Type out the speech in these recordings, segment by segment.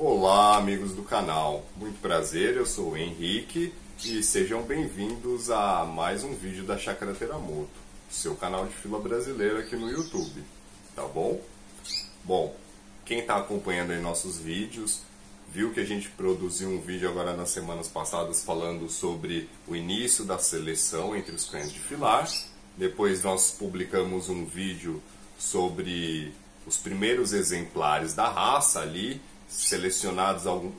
Olá, amigos do canal. Muito prazer, eu sou o Henrique e sejam bem-vindos a mais um vídeo da Chácara Teramoto, seu canal de fila brasileira aqui no YouTube, tá bom? Bom, quem está acompanhando aí nossos vídeos, viu que a gente produziu um vídeo agora nas semanas passadas falando sobre o início da seleção entre os cães de filar. Depois nós publicamos um vídeo sobre os primeiros exemplares da raça ali,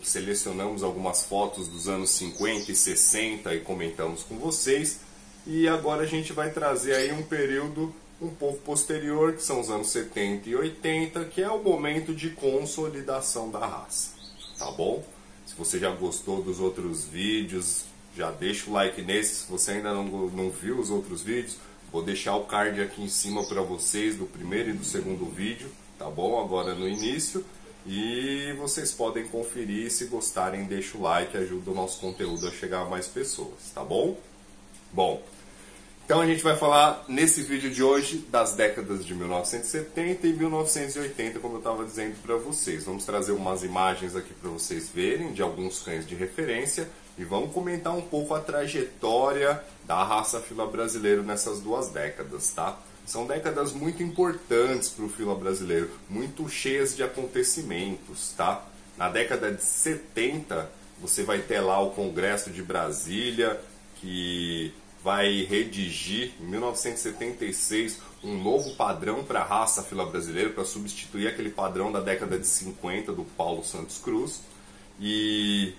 selecionamos algumas fotos dos anos 50 e 60 e comentamos com vocês. E agora a gente vai trazer aí um período um pouco posterior, que são os anos 70 e 80, que é o momento de consolidação da raça, tá bom? Se você já gostou dos outros vídeos, já deixa o like nesse. Se você ainda não viu os outros vídeos, vou deixar o card aqui em cima para vocês do primeiro e do segundo vídeo, tá bom? Agora no início. E vocês podem conferir, se gostarem, deixa o like, ajuda o nosso conteúdo a chegar a mais pessoas, tá bom? Bom, então a gente vai falar nesse vídeo de hoje das décadas de 1970 e 1980, como eu estava dizendo para vocês. Vamos trazer umas imagens aqui para vocês verem de alguns cães de referência e vamos comentar um pouco a trajetória da raça fila brasileiro nessas duas décadas, tá? São décadas muito importantes para o fila brasileiro, muito cheias de acontecimentos, tá? Na década de 70, você vai ter lá o Congresso de Brasília, que vai redigir, em 1976, um novo padrão para a raça fila brasileira, para substituir aquele padrão da década de 50 do Paulo Santos Cruz. E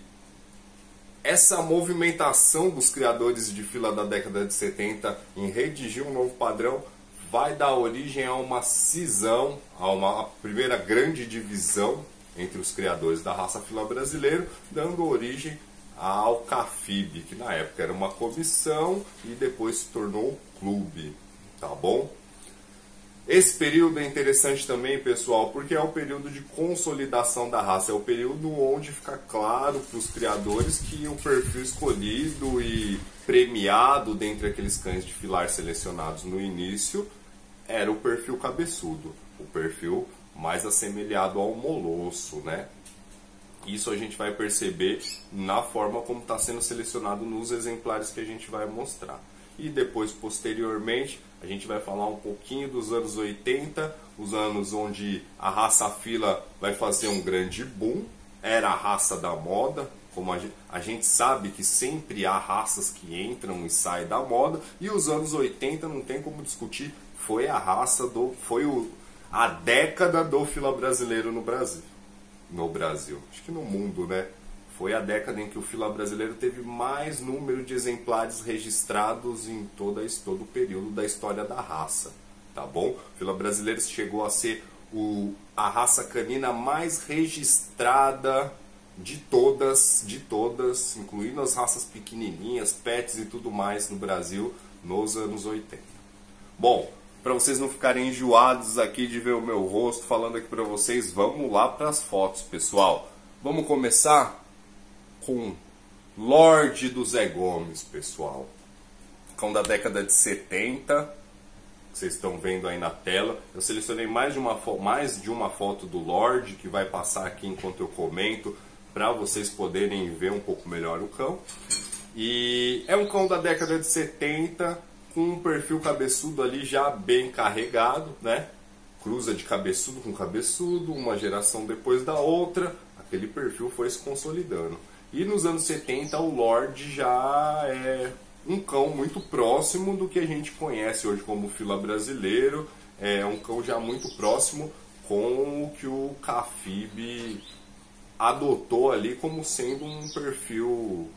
essa movimentação dos criadores de fila da década de 70 em redigir um novo padrão vai dar origem a uma cisão, a uma primeira grande divisão entre os criadores da raça fila brasileiro, dando origem ao CAFIB, que na época era uma comissão e depois se tornou clube, tá bom? Esse período é interessante também, pessoal, porque é o período de consolidação da raça, é o período onde fica claro para os criadores que o perfil escolhido e premiado dentre aqueles cães de filar selecionados no início era o perfil cabeçudo, o perfil mais assemelhado ao molosso, né? Isso a gente vai perceber na forma como está sendo selecionado nos exemplares que a gente vai mostrar. E depois, posteriormente, a gente vai falar um pouquinho dos anos 80, os anos onde a raça fila vai fazer um grande boom, era a raça da moda. Como a gente sabe que sempre há raças que entram e saem da moda, e os anos 80 não tem como discutir, foi a raça a década do fila brasileiro no Brasil. Acho que no mundo, né? Foi a década em que o fila brasileiro teve mais número de exemplares registrados em todo o período da história da raça, tá bom? O fila brasileiro chegou a ser a raça canina mais registrada de todas, incluindo as raças pequenininhas, pets e tudo mais no Brasil nos anos 80. Bom, para vocês não ficarem enjoados aqui de ver o meu rosto falando aqui para vocês, vamos lá para as fotos, pessoal. Vamos começar com Lorde do Zé Gomes, pessoal. Cão da década de 70, que vocês estão vendo aí na tela. Eu selecionei mais de uma foto do Lorde, que vai passar aqui enquanto eu comento, para vocês poderem ver um pouco melhor o cão. E é um cão da década de 70, com um perfil cabeçudo ali já bem carregado, né? Cruza de cabeçudo com cabeçudo, uma geração depois da outra, aquele perfil foi se consolidando. E nos anos 70 o Lorde já é um cão muito próximo do que a gente conhece hoje como fila brasileiro, é um cão já muito próximo com o que o CAFIB adotou ali como sendo um perfil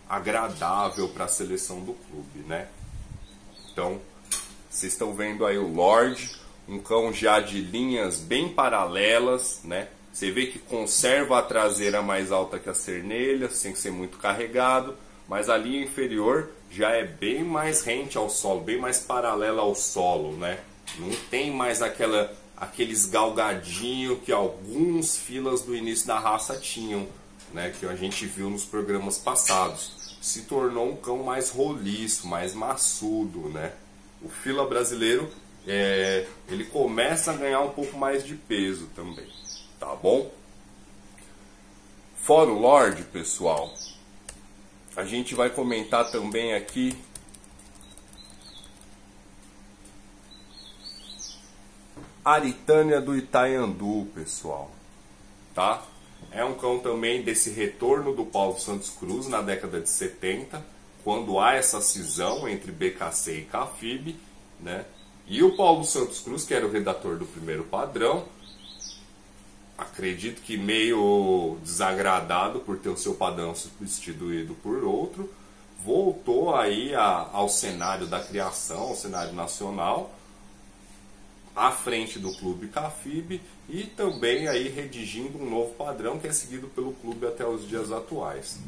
agradável para a seleção do clube, né? Então, vocês estão vendo aí o Lorde, um cão já de linhas bem paralelas, né? Você vê que conserva a traseira mais alta que a cernelha, sem ser muito carregado, mas a linha inferior já é bem mais rente ao solo, bem mais paralela ao solo, né? Não tem mais aqueles galgadinhos que alguns filas do início da raça tinham, né? Que a gente viu nos programas passados. Se tornou um cão mais roliço, mais maçudo, né? O fila brasileiro, ele começa a ganhar um pouco mais de peso também, tá bom? Fora o Lorde, pessoal, a gente vai comentar também aqui Aritânia do Itaiandu, pessoal, tá? É um cão também desse retorno do Paulo Santos Cruz na década de 70, quando há essa cisão entre BKC e CAFIB, né? E o Paulo Santos Cruz, que era o redator do primeiro padrão, acredito que meio desagradado por ter o seu padrão substituído por outro, voltou aí ao cenário da criação, ao cenário nacional, à frente do clube CAFIB e também aí redigindo um novo padrão que é seguido pelo clube até os dias atuais,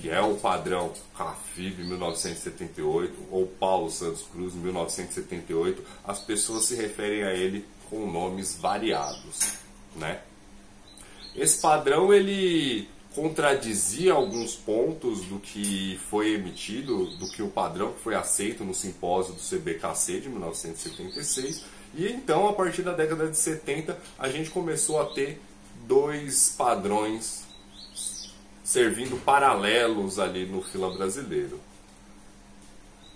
que é o padrão CAFIB 1978 ou Paulo Santos Cruz 1978. As pessoas se referem a ele com nomes variados, né? Esse padrão ele contradizia alguns pontos do que foi emitido, do que o padrão que foi aceito no simpósio do CBKC de 1976. E então, a partir da década de 70, a gente começou a ter dois padrões servindo paralelos ali no fila brasileiro.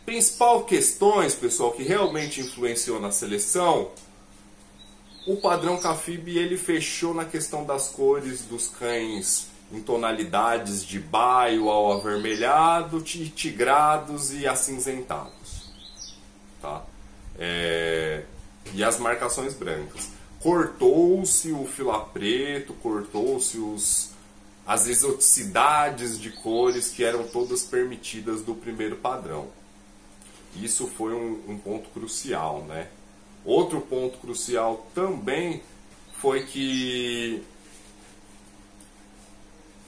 Principal questões, pessoal, que realmente influenciou na seleção, o padrão CAFIB ele fechou na questão das cores dos cães em tonalidades de baio ao avermelhado, tigrados e acinzentados, tá? E as marcações brancas. Cortou-se o fila preto, cortou-se as exoticidades de cores que eram todas permitidas do primeiro padrão. Isso foi um ponto crucial, né? Outro ponto crucial também foi que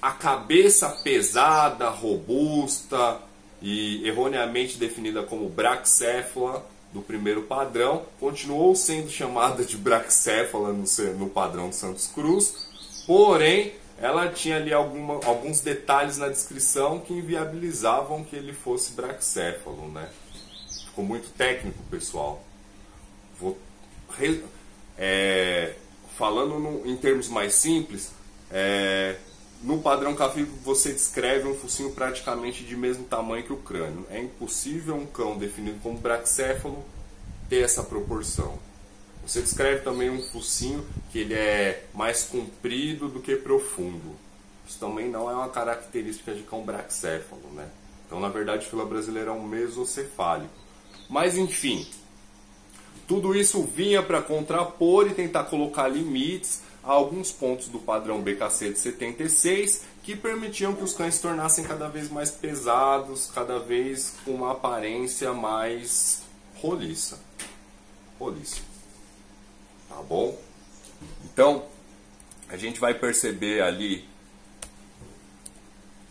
a cabeça pesada, robusta e erroneamente definida como braxéfala do primeiro padrão continuou sendo chamada de braxéfala no padrão de Santos Cruz, porém ela tinha ali alguns detalhes na descrição que inviabilizavam que ele fosse braxéfalo, né? Ficou muito técnico, pessoal. Falando em termos mais simples, no padrão CAFIB você descreve um focinho praticamente de mesmo tamanho que o crânio. É impossível um cão definido como braxéfalo ter essa proporção. Você descreve também um focinho que ele é mais comprido do que profundo. Isso também não é uma característica de cão braxéfalo, né? Então, na verdade, o fila brasileiro é um mesocefálico. Mas, enfim, tudo isso vinha para contrapor e tentar colocar limites a alguns pontos do padrão BKC de 76 que permitiam que os cães se tornassem cada vez mais pesados, cada vez com uma aparência mais roliça. Tá bom? Então, a gente vai perceber ali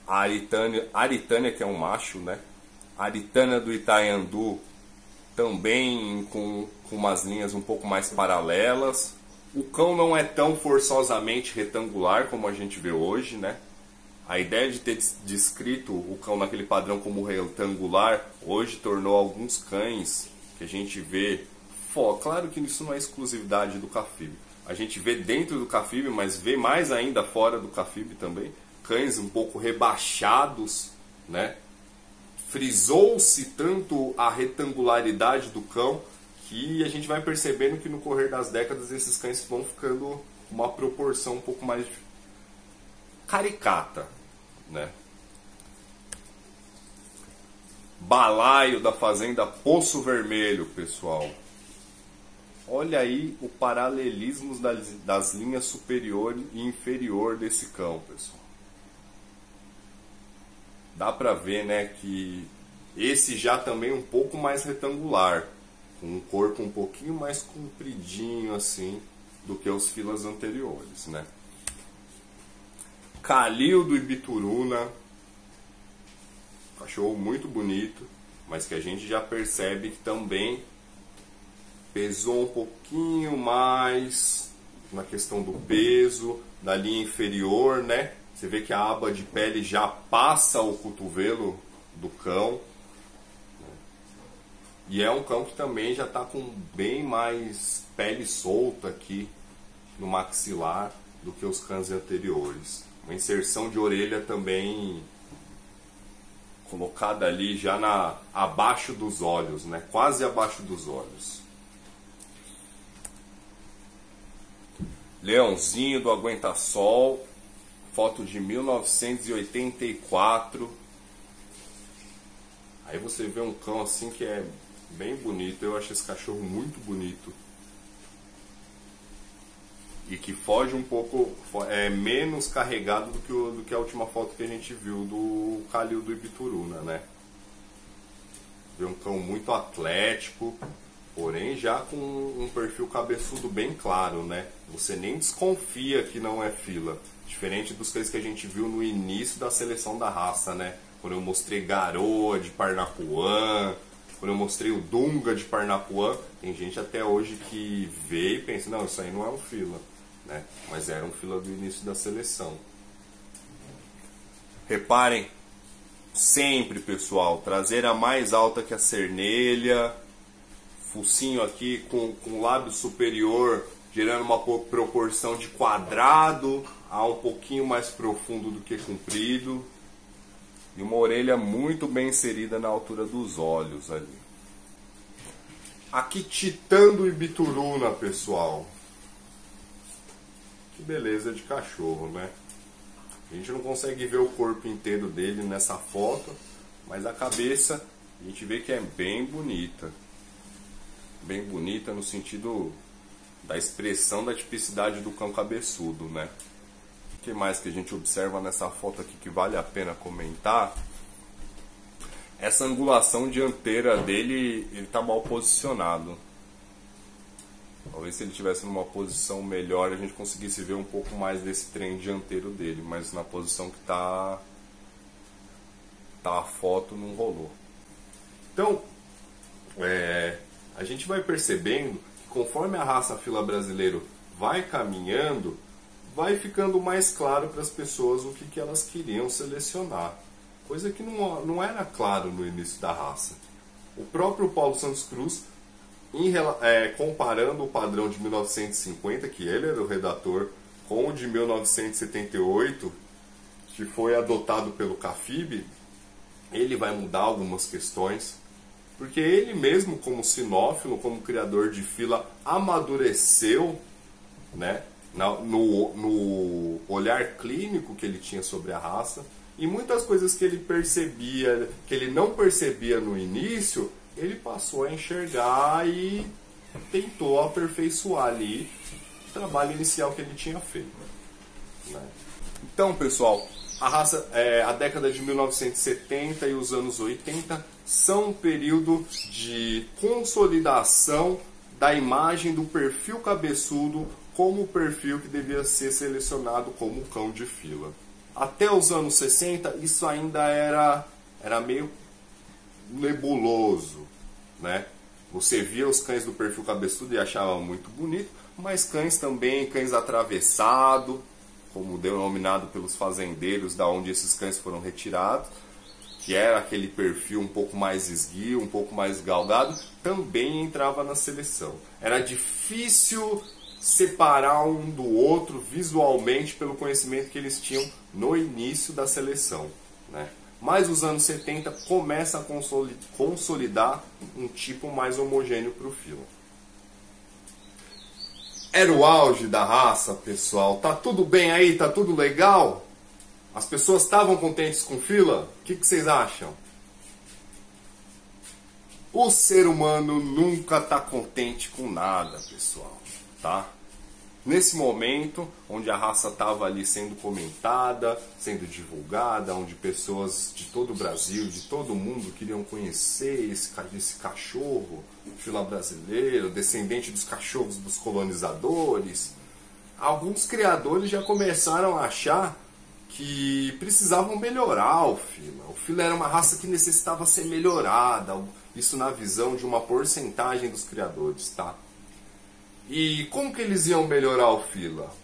a Aritânia, que é um macho, né? A Aritânia do Itaiandu também com umas linhas um pouco mais paralelas. O cão não é tão forçosamente retangular como a gente vê hoje, né? A ideia de ter descrito o cão naquele padrão como retangular hoje tornou alguns cães que a gente vê... Claro que isso não é exclusividade do CAFIB. A gente vê dentro do CAFIB, mas vê mais ainda fora do CAFIB também. Cães um pouco rebaixados, né? Frisou-se tanto a retangularidade do cão que a gente vai percebendo que no correr das décadas esses cães vão ficando com uma proporção um pouco mais caricata, né? Balaio da fazenda Poço Vermelho, pessoal. Olha aí o paralelismo das linhas superior e inferior desse cão, pessoal. Dá pra ver, né, que esse já também um pouco mais retangular, com um corpo um pouquinho mais compridinho assim do que os filas anteriores, né? Calil do Ibituruna, cachorro muito bonito, mas que a gente já percebe que também pesou um pouquinho mais na questão do peso, da linha inferior, né? Você vê que a aba de pele já passa o cotovelo do cão. E é um cão que também já está com bem mais pele solta aqui no maxilar do que os cães anteriores. Uma inserção de orelha também colocada ali já abaixo dos olhos, né? Quase abaixo dos olhos. Leãozinho do Aguenta-Sol, foto de 1984. Aí você vê um cão assim que é bem bonito. Eu acho esse cachorro muito bonito. E que foge um pouco, é menos carregado do que a última foto que a gente viu do Calil do Ibituruna, né? Vê um cão muito atlético, porém já com um perfil cabeçudo bem claro, né? Você nem desconfia que não é fila. Diferente dos cães que a gente viu no início da seleção da raça, né? Quando eu mostrei Garoa de Parnapuã, quando eu mostrei o Dunga de Parnapuã, tem gente até hoje que vê e pensa, não, isso aí não é um fila, né? Mas era um fila do início da seleção. Reparem, sempre, pessoal, traseira mais alta que a cernelha, focinho aqui com o lábio superior gerando uma proporção de quadrado a um pouquinho mais profundo do que comprido. E uma orelha muito bem inserida na altura dos olhos ali. Aqui Titã do Ibituruna, pessoal. Que beleza de cachorro, né? A gente não consegue ver o corpo inteiro dele nessa foto, mas a cabeça a gente vê que é bem bonita. Bem bonita no sentido da expressão da tipicidade do cão cabeçudo, né? O que mais que a gente observa nessa foto aqui que vale a pena comentar? Essa angulação dianteira dele, ele tá mal posicionado. Talvez se ele estivesse numa posição melhor a gente conseguisse ver um pouco mais desse trem dianteiro dele, mas na posição que tá a foto não rolou. Então, a gente vai percebendo que conforme a raça fila brasileiro vai caminhando, vai ficando mais claro para as pessoas o que elas queriam selecionar. Coisa que não era claro no início da raça. O próprio Paulo Santos Cruz, comparando o padrão de 1950, que ele era o redator, com o de 1978, que foi adotado pelo CAFIB, ele vai mudar algumas questões, porque ele mesmo, como sinófilo, como criador de fila, amadureceu, né, no olhar clínico que ele tinha sobre a raça, e muitas coisas que ele percebia, que ele não percebia no início, ele passou a enxergar e tentou aperfeiçoar ali o trabalho inicial que ele tinha feito, né? Então, pessoal, a raça, a década de 1970 e os anos 80 são um período de consolidação da imagem do perfil cabeçudo como o perfil que devia ser selecionado como cão de fila. Até os anos 60 isso ainda era meio nebuloso, né? Você via os cães do perfil cabeçudo e achava muito bonito, mas cães também, cães atravessados, como denominado pelos fazendeiros, da onde esses cães foram retirados, que era aquele perfil um pouco mais esguio, um pouco mais galgado, também entrava na seleção. Era difícil separar um do outro visualmente pelo conhecimento que eles tinham no início da seleção, né? Mas os anos 70 começa a consolidar um tipo mais homogêneo para o fila. Era o auge da raça, pessoal. Tá tudo bem aí? Tá tudo legal? As pessoas estavam contentes com fila? O que vocês acham? O ser humano nunca está contente com nada, pessoal, tá? Nesse momento, onde a raça estava ali sendo comentada, sendo divulgada, onde pessoas de todo o Brasil, de todo o mundo queriam conhecer esse cachorro, fila brasileiro, descendente dos cachorros dos colonizadores, alguns criadores já começaram a achar que precisavam melhorar o fila. O fila era uma raça que necessitava ser melhorada, isso na visão de uma porcentagem dos criadores, tá? E como que eles iam melhorar o fila?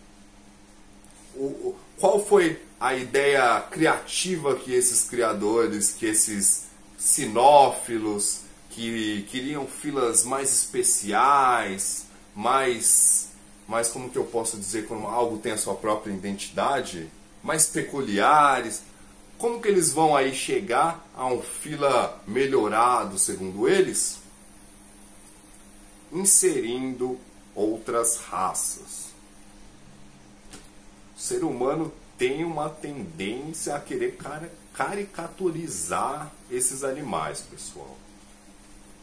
Qual foi a ideia criativa que esses criadores, que esses sinófilos, que queriam filas mais especiais, mais como que eu posso dizer, quando algo tem a sua própria identidade? mais peculiares. Como que eles vão aí chegar a um fila melhorado, segundo eles? Inserindo outras raças. O ser humano tem uma tendência a querer caricaturizar esses animais, pessoal.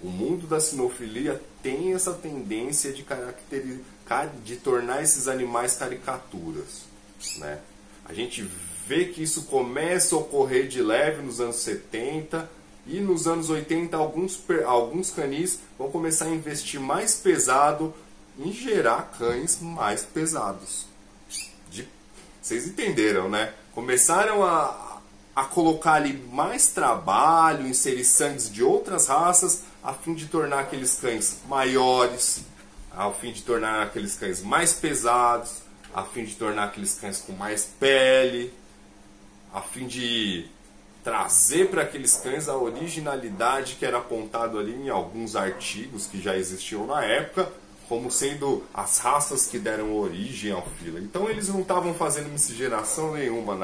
O mundo da sinofilia tem essa tendência de tornar esses animais caricaturas, né? A gente vê que isso começa a ocorrer de leve nos anos 70 e nos anos 80 alguns canis vão começar a investir mais pesado em gerar cães mais pesados. Vocês entenderam, né? Começaram a colocar ali mais trabalho, inserir sangues de outras raças, a fim de tornar aqueles cães maiores, a fim de tornar aqueles cães mais pesados, a fim de tornar aqueles cães com mais pele, a fim de trazer para aqueles cães a originalidade que era apontado ali em alguns artigos que já existiam na época, como sendo as raças que deram origem ao fila. Então eles não estavam fazendo miscigenação nenhuma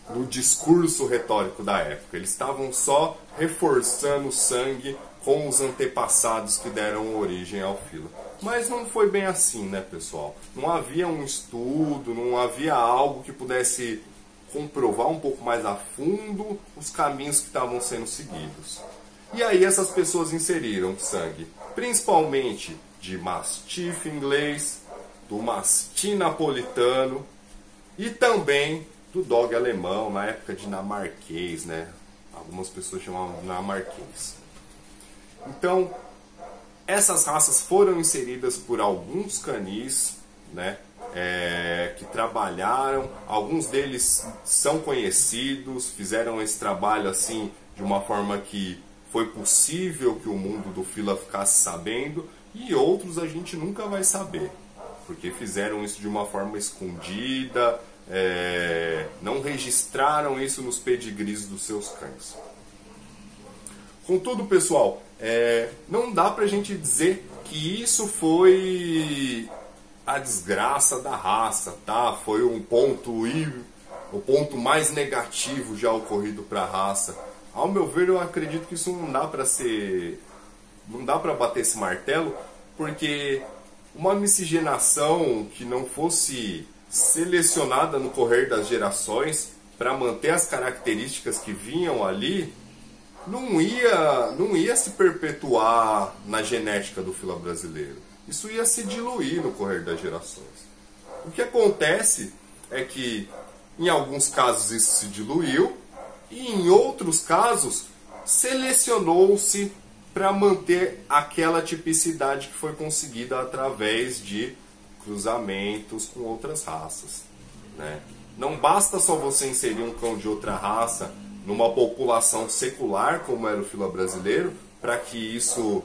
no discurso retórico da época. Eles estavam só reforçando o sangue com os antepassados que deram origem ao fila. Mas não foi bem assim, né, pessoal? Não havia um estudo, não havia algo que pudesse comprovar um pouco mais a fundo os caminhos que estavam sendo seguidos. E aí essas pessoas inseriram sangue, principalmente de mastiff inglês, do mastim napolitano e também do dog alemão, na época dinamarquês, né? Algumas pessoas chamavam dinamarquês. Então, essas raças foram inseridas por alguns canis, né? Que trabalharam, alguns deles são conhecidos, fizeram esse trabalho assim de uma forma que foi possível que o mundo do fila ficasse sabendo, e outros a gente nunca vai saber, porque fizeram isso de uma forma escondida, não registraram isso nos pedigrees dos seus cães. Contudo, pessoal, não dá pra gente dizer que isso foi a desgraça da raça, tá? Foi o ponto mais negativo já ocorrido para a raça. Ao meu ver, eu acredito que isso não dá para bater esse martelo, porque uma miscigenação que não fosse selecionada no correr das gerações para manter as características que vinham ali, não ia se perpetuar na genética do fila brasileiro. Isso ia se diluir no correr das gerações. O que acontece é que, em alguns casos, isso se diluiu, e em outros casos, selecionou-se para manter aquela tipicidade que foi conseguida através de cruzamentos com outras raças, né? Não basta só você inserir um cão de outra raça numa população secular, como era o fila brasileiro, para que isso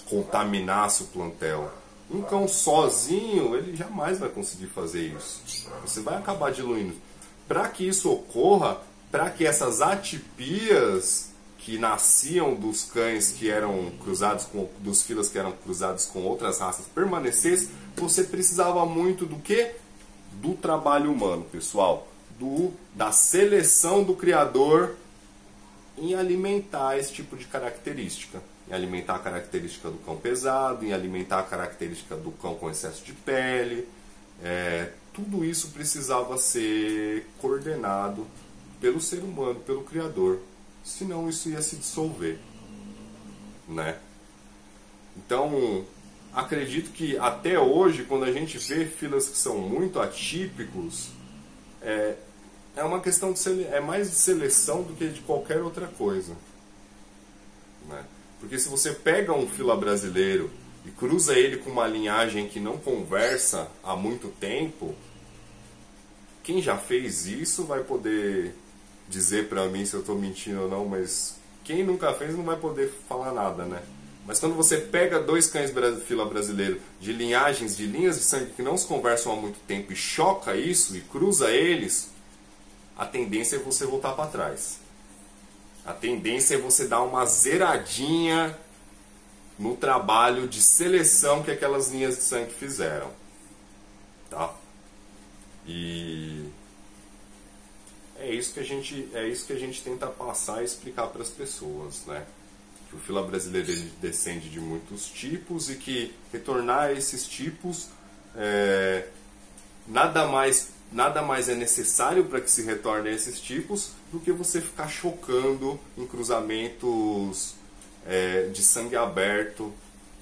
contaminasse o plantel. Um cão sozinho, ele jamais vai conseguir fazer isso. Você vai acabar diluindo. Para que isso ocorra, para que essas atipias que nasciam dos cães que eram cruzados dos filas que eram cruzados com outras raças permanecessem, você precisava muito do quê? Do trabalho humano, pessoal. Da seleção do criador em alimentar esse tipo de característica. Em alimentar a característica do cão pesado, em alimentar a característica do cão com excesso de pele. Tudo isso precisava ser coordenado pelo ser humano, pelo criador. Senão isso ia se dissolver, né? Então, acredito que até hoje, quando a gente vê filas que são muito atípicos, é uma questão é mais de seleção do que de qualquer outra coisa, né? Porque se você pega um fila brasileiro e cruza ele com uma linhagem que não conversa há muito tempo, quem já fez isso vai poder dizer pra mim se eu tô mentindo ou não, mas quem nunca fez não vai poder falar nada, né? Mas quando você pega dois cães fila brasileiro de linhagens, de linhas de sangue que não se conversam há muito tempo e choca isso e cruza eles, a tendência é você voltar para trás. A tendência é você dar uma zeradinha no trabalho de seleção que aquelas linhas de sangue fizeram, tá? E é isso que a gente tenta passar e explicar para as pessoas, né? Que o fila brasileiro ele descende de muitos tipos e que retornar a esses tipos nada mais é necessário para que se retorne a esses tipos do que você ficar chocando em cruzamentos de sangue aberto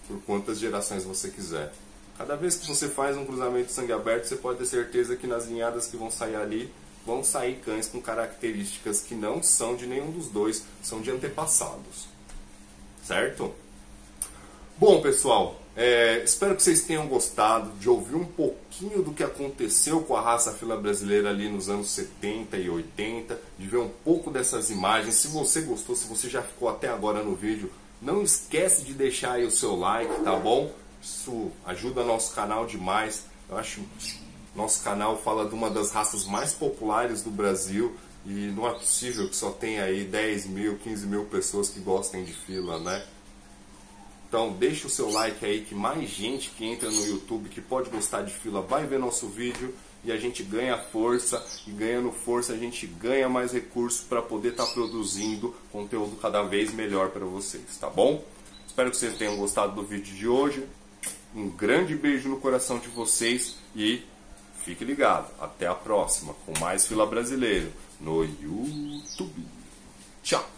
por quantas gerações você quiser. Cada vez que você faz um cruzamento de sangue aberto, você pode ter certeza que nas ninhadas que vão sair ali, vão sair cães com características que não são de nenhum dos dois, são de antepassados. Certo? Bom, pessoal, espero que vocês tenham gostado de ouvir um pouquinho do que aconteceu com a raça fila brasileira ali nos anos 70 e 80, de ver um pouco dessas imagens. Se você gostou, se você já ficou até agora no vídeo, não esquece de deixar aí o seu like, tá bom? Isso ajuda nosso canal demais. Eu acho que nosso canal fala de uma das raças mais populares do Brasil e não é possível que só tenha aí 10 mil, 15 mil pessoas que gostem de fila, né? Então deixa o seu like aí, que mais gente que entra no YouTube que pode gostar de fila vai ver nosso vídeo e a gente ganha força, e ganhando força a gente ganha mais recursos para poder estar produzindo conteúdo cada vez melhor para vocês, tá bom? Espero que vocês tenham gostado do vídeo de hoje. Um grande beijo no coração de vocês e fique ligado. Até a próxima com mais Fila Brasileiro no YouTube. Tchau!